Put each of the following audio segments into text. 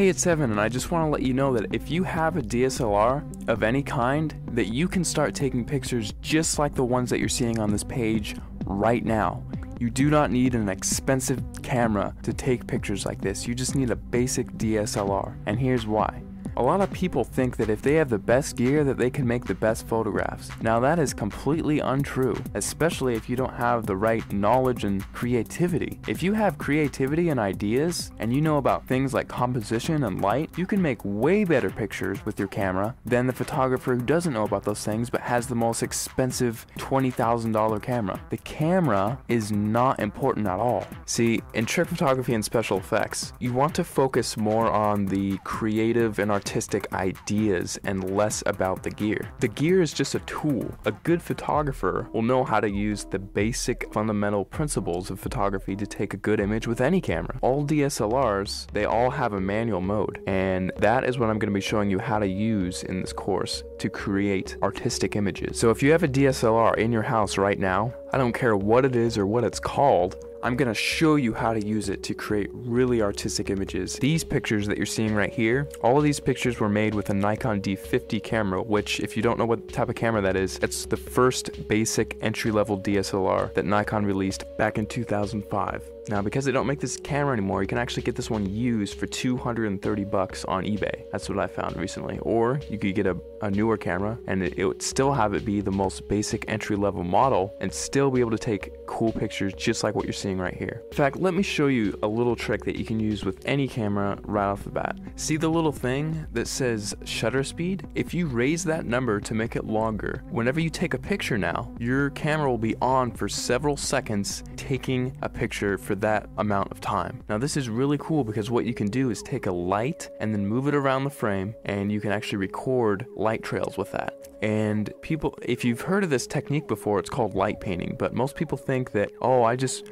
Hey, it's Evan, and I just want to let you know that if you have a DSLR of any kind, that you can start taking pictures just like the ones that you're seeing on this page right now. You do not need an expensive camera to take pictures like this. You just need a basic DSLR, and here's why. A lot of people think that if they have the best gear that they can make the best photographs. Now that is completely untrue, especially if you don't have the right knowledge and creativity. If you have creativity and ideas, and you know about things like composition and light, you can make way better pictures with your camera than the photographer who doesn't know about those things but has the most expensive $20,000 camera. The camera is not important at all. See, in trick photography and special effects, you want to focus more on the creative and artistic ideas and less about the gear. The gear is just a tool. A good photographer will know how to use the basic fundamental principles of photography to take a good image with any camera. All DSLRs, they all have a manual mode, and that is what I'm going to be showing you how to use in this course to create artistic images. So if you have a DSLR in your house right now, I don't care what it is or what it's called, I'm going to show you how to use it to create really artistic images. These pictures that you're seeing right here, all of these pictures were made with a Nikon D50 camera, which if you don't know what type of camera that is, it's the first basic entry-level DSLR that Nikon released back in 2005. Now, because they don't make this camera anymore, you can actually get this one used for $230 on eBay. That's what I found recently. Or you could get a newer camera and it would still have it be the most basic entry-level model and still be able to take cool pictures just like what you're seeing right here. In fact, let me show you a little trick that you can use with any camera right off the bat. See the little thing that says shutter speed? If you raise that number to make it longer, whenever you take a picture now, your camera will be on for several seconds taking a picture for that amount of time. Now this is really cool because what you can do is take a light and then move it around the frame, and you can actually record light trails with that. And people, if you've heard of this technique before, it's called light painting, but most people think that, oh, I just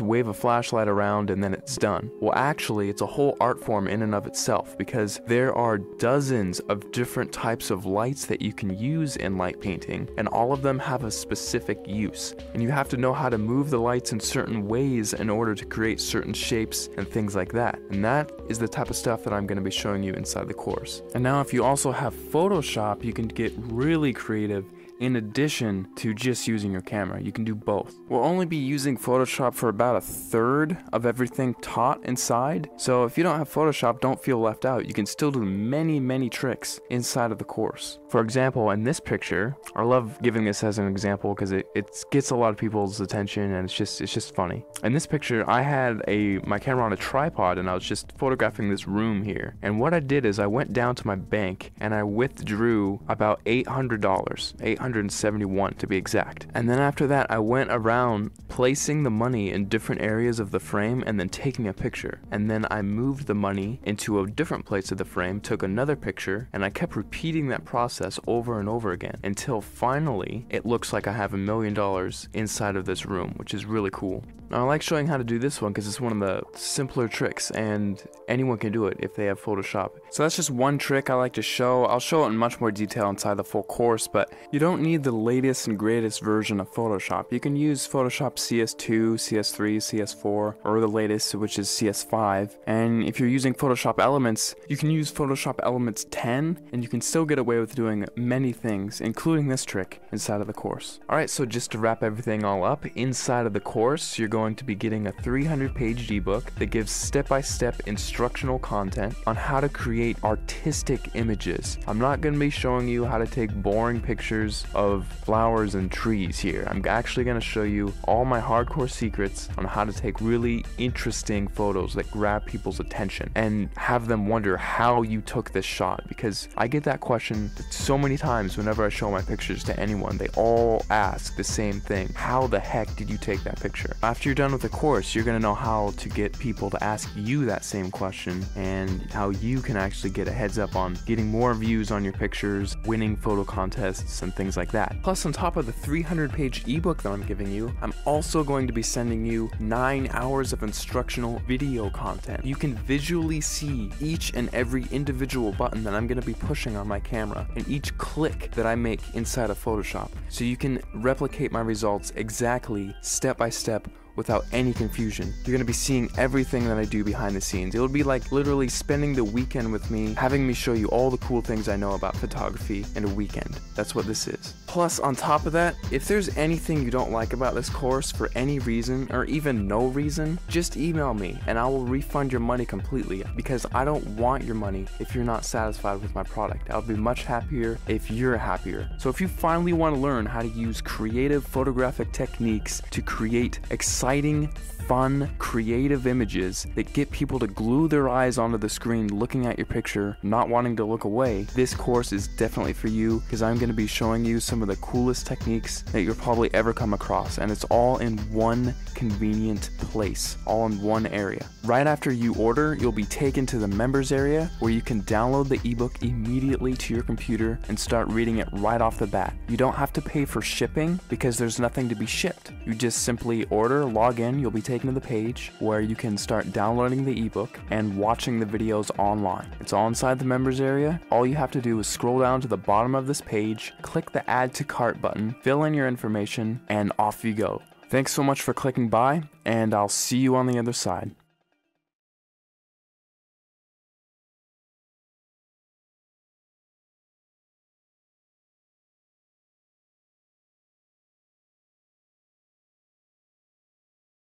wave a flashlight around and then it's done. Well, actually, it's a whole art form in and of itself, because there are dozens of different types of lights that you can use in light painting, and all of them have a specific use. And you have to know how to move the lights in certain ways in order to create certain shapes and things like that. And that is the type of stuff that I'm going to be showing you inside the course. And now if you also have Photoshop, you can get really creative. In addition to just using your camera, you can do both. We'll only be using Photoshop for about a third of everything taught inside. So if you don't have Photoshop, don't feel left out. You can still do many tricks inside of the course. For example, in this picture, I love giving this as an example because it gets a lot of people's attention and it's just funny. In this picture, I had my camera on a tripod and I was just photographing this room here. And what I did is I went down to my bank and I withdrew about $800, $871 to be exact. And then after that, I went around placing the money in different areas of the frame and then taking a picture. And then I moved the money into a different place of the frame, took another picture, and I kept repeating that process over and over again until finally it looks like I have $1 million inside of this room, which is really cool. Now I like showing how to do this one because it's one of the simpler tricks and anyone can do it if they have Photoshop. So that's just one trick I like to show. I'll show it in much more detail inside the full course, but you don't need the latest and greatest version of Photoshop. You can use Photoshop CS2, CS3, CS4, or the latest, which is CS5. And if you're using Photoshop Elements, you can use Photoshop Elements 10, and you can still get away with doing many things, including this trick, inside of the course. Alright, so just to wrap everything all up, inside of the course, you're going to be getting a 300-page ebook that gives step-by-step instructional content on how to create artistic images. I'm not going to be showing you how to take boring pictures of flowers and trees here. I'm actually going to show you all my hardcore secrets on how to take really interesting photos that grab people's attention and have them wonder how you took this shot, because I get that question so many times whenever I show my pictures to anyone. They all ask the same thing: how the heck did you take that picture? After you're done with the course, you're going to know how to get people to ask you that same question and how you can actually get a heads up on getting more views on your pictures, winning photo contests, and things like that. Plus, on top of the 300-page ebook that I'm giving you, I'm also going to be sending you 9 hours of instructional video content. You can visually see each and every individual button that I'm going to be pushing on my camera and each click that I make inside of Photoshop, so you can replicate my results exactly, step by step, without any confusion. You're gonna be seeing everything that I do behind the scenes. It'll be like literally spending the weekend with me, having me show you all the cool things I know about photography in a weekend. That's what this is. Plus, on top of that, if there's anything you don't like about this course for any reason, or even no reason, just email me and I will refund your money completely, because I don't want your money if you're not satisfied with my product. I'll be much happier if you're happier. So if you finally want to learn how to use creative photographic techniques to create exciting, fun, creative images that get people to glue their eyes onto the screen looking at your picture, not wanting to look away, this course is definitely for you, because I'm going to be showing you some of the coolest techniques that you'll probably ever come across, and it's all in one convenient place, all in one area. Right after you order, you'll be taken to the members area where you can download the ebook immediately to your computer and start reading it right off the bat. You don't have to pay for shipping because there's nothing to be shipped. You just simply order, log in, you'll be taken to the page where you can start downloading the ebook and watching the videos online. It's all inside the members area. All you have to do is scroll down to the bottom of this page, click the add to cart button, fill in your information, and off you go. Thanks so much for clicking by, and I'll see you on the other side.